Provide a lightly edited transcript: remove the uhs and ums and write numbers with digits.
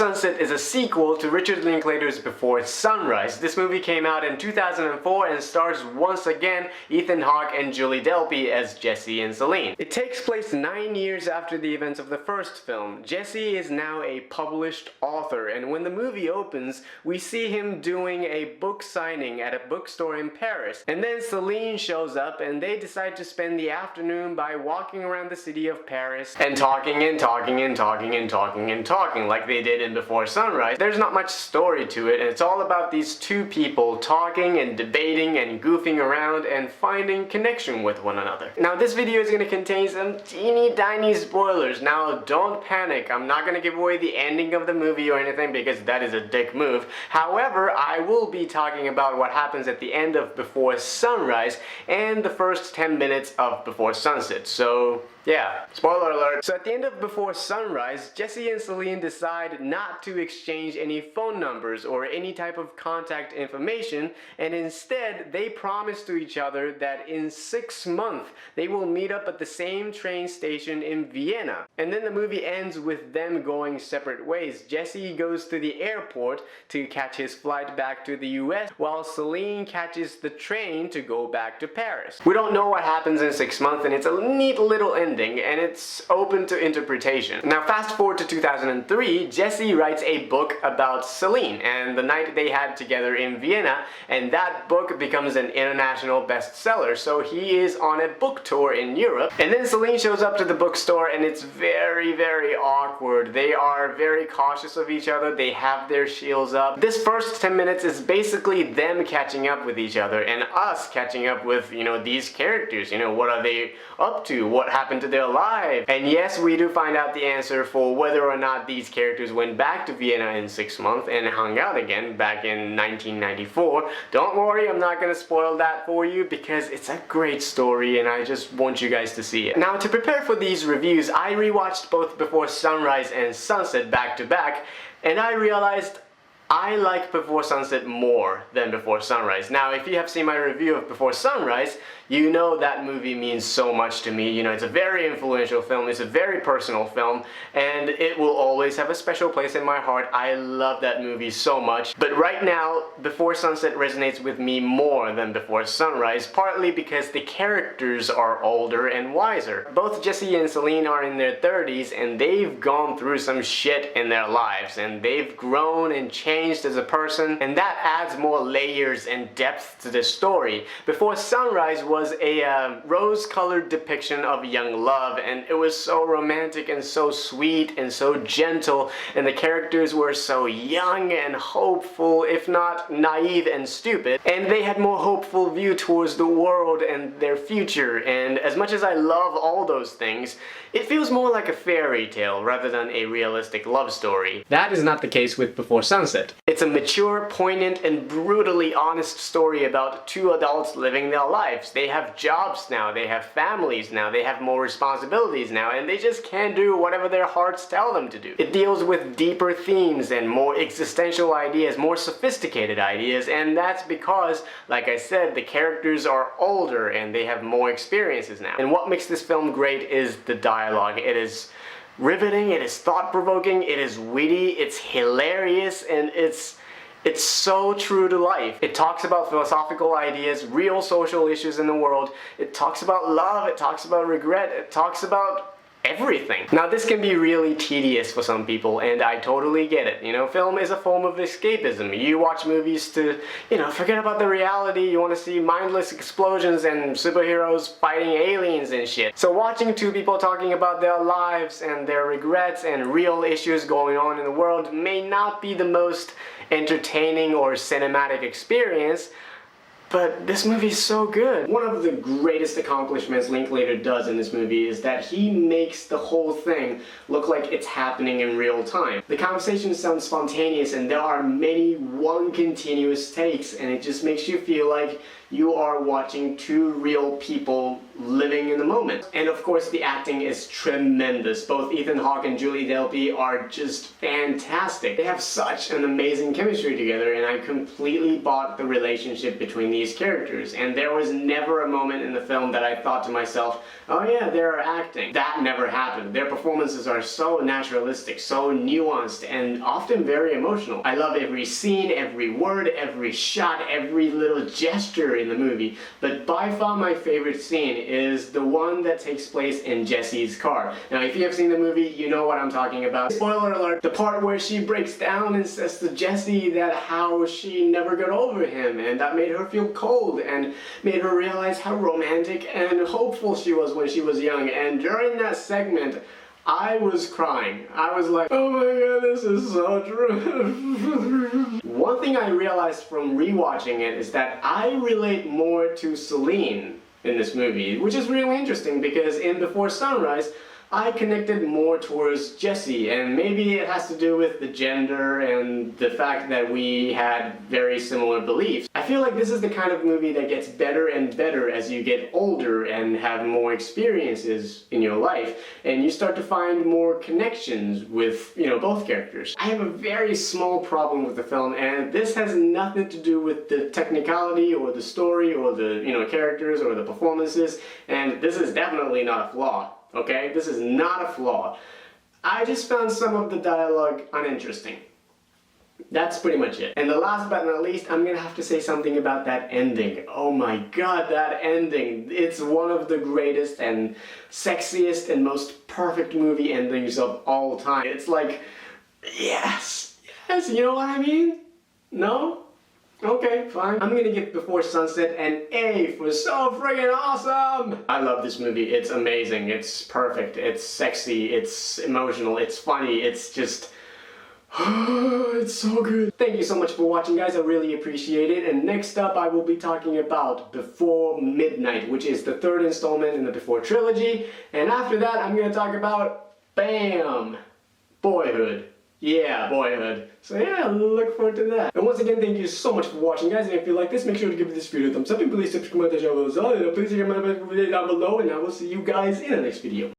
Sunset is a sequel to Richard Linklater's Before Sunrise. This movie came out in 2004 and stars once again Ethan Hawke and Julie Delpy as Jesse and Celine. It takes place 9 years after the events of the first film. Jesse is now a published author, and when the movie opens, we see him doing a book signing at a bookstore in Paris. And then Celine shows up and they decide to spend the afternoon by walking around the city of Paris and talking and talking and talking and talking and talking like they did in Before Sunrise. There's not much story to it, and it's all about these two people talking and debating and goofing around and finding connection with one another. Now this video is going to contain some teeny tiny spoilers. Now don't panic, I'm not going to give away the ending of the movie or anything because that is a dick move. However, I will be talking about what happens at the end of Before Sunrise and the first 10 minutes of Before Sunset. So yeah, spoiler alert. So at the end of Before Sunrise, Jesse and Celine decide not to exchange any phone numbers or any type of contact information, and instead they promise to each other that in 6 months they will meet up at the same train station in Vienna. And then the movie ends with them going separate ways. Jesse goes to the airport to catch his flight back to the US, while Celine catches the train to go back to Paris. We don't know what happens in 6 months, and it's a neat little ending, and it's open to interpretation. Now fast forward to 2003, Jesse writes a book about Celine and the night they had together in Vienna, and that book becomes an international bestseller. So he is on a book tour in Europe, and then Celine shows up to the bookstore and it's very, very awkward. They are very cautious of each other, they have their shields up. This first 10 minutes is basically them catching up with each other and us catching up with, these characters. What are they up to? What happened to their lives? And yes, we do find out the answer for whether or not these characters went back to Vienna in 6 months and hung out again back in 1994. Don't worry, I'm not gonna spoil that for you because it's a great story and I just want you guys to see it. Now to prepare for these reviews, I rewatched both Before Sunrise and Sunset back to back, and I realized I like Before Sunset more than Before Sunrise. Now, if you have seen my review of Before Sunrise, you know that movie means so much to me. It's a very influential film, it's a very personal film, and it will always have a special place in my heart. I love that movie so much. But right now, Before Sunset resonates with me more than Before Sunrise, partly because the characters are older and wiser. Both Jesse and Celine are in their 30s, and they've gone through some shit in their lives, and they've grown and changed as a person, and that adds more layers and depth to the story. Before Sunrise was a rose-colored depiction of young love, and it was so romantic and so sweet and so gentle, and the characters were so young and hopeful, if not naive and stupid, and they had more hopeful view towards the world and their future. And as much as I love all those things, it feels more like a fairy tale rather than a realistic love story. That is not the case with Before Sunset. It's a mature, poignant, and brutally honest story about two adults living their lives. They have jobs now, they have families now, they have more responsibilities now, and they just can't do whatever their hearts tell them to do. It deals with deeper themes and more existential ideas, more sophisticated ideas, and that's because, like I said, the characters are older and they have more experiences now. And what makes this film great is the dialogue. It is riveting, it is thought-provoking, it is witty, it's hilarious, and it's so true to life. It talks about philosophical ideas, real social issues in the world, it talks about love, it talks about regret, it talks about everything. Now this can be really tedious for some people, and I totally get it. Film is a form of escapism. You watch movies to, forget about the reality. You want to see mindless explosions and superheroes fighting aliens and shit. So watching two people talking about their lives and their regrets and real issues going on in the world may not be the most entertaining or cinematic experience, but this movie is so good. One of the greatest accomplishments Linklater does in this movie is that he makes the whole thing look like it's happening in real time. The conversation sounds spontaneous and there are many one continuous takes, and it just makes you feel like you are watching two real people living in the moment. And of course the acting is tremendous. Both Ethan Hawke and Julie Delpy are just fantastic. They have such an amazing chemistry together, and I completely bought the relationship between these characters. And there was never a moment in the film that I thought to myself, oh yeah, they're acting. That never happened. Their performances are so naturalistic, so nuanced, and often very emotional. I love every scene, every word, every shot, every little gesture in the movie. But by far my favorite scene is the one that takes place in Jesse's car. Now if you have seen the movie, you know what I'm talking about. Spoiler alert, the part where she breaks down and says to Jesse that how she never got over him, and that made her feel cold and made her realize how romantic and hopeful she was when she was young. And during that segment, I was crying. I was like, oh my god, this is so true. One thing I realized from rewatching it is that I relate more to Celine in this movie, which is really interesting because in Before Sunrise, I connected more towards Jesse, and maybe it has to do with the gender and the fact that we had very similar beliefs. I feel like this is the kind of movie that gets better and better as you get older and have more experiences in your life, and you start to find more connections with, both characters. I have a very small problem with the film, and this has nothing to do with the technicality or the story or the, characters or the performances, and this is definitely not a flaw. Okay, this is not a flaw. I just found some of the dialogue uninteresting. That's pretty much it. And the last but not least, I'm gonna have to say something about that ending. Oh my god, that ending. It's one of the greatest and sexiest and most perfect movie endings of all time. It's like, yes, you know what I mean? No? Okay, fine. I'm gonna give Before Sunset an A for so friggin' awesome! I love this movie. It's amazing. It's perfect. It's sexy. It's emotional. It's funny. It's just... it's so good. Thank you so much for watching, guys. I really appreciate it. And next up, I will be talking about Before Midnight, which is the third installment in the Before trilogy. And after that, I'm gonna talk about... BAM! Boyhood. Yeah, Boyhood. So yeah, look forward to that. And once again, thank you so much for watching, guys. And if you like this, make sure to give this video a thumbs up and please subscribe to the channel as well. And please check out my video down below, and I will see you guys in the next video.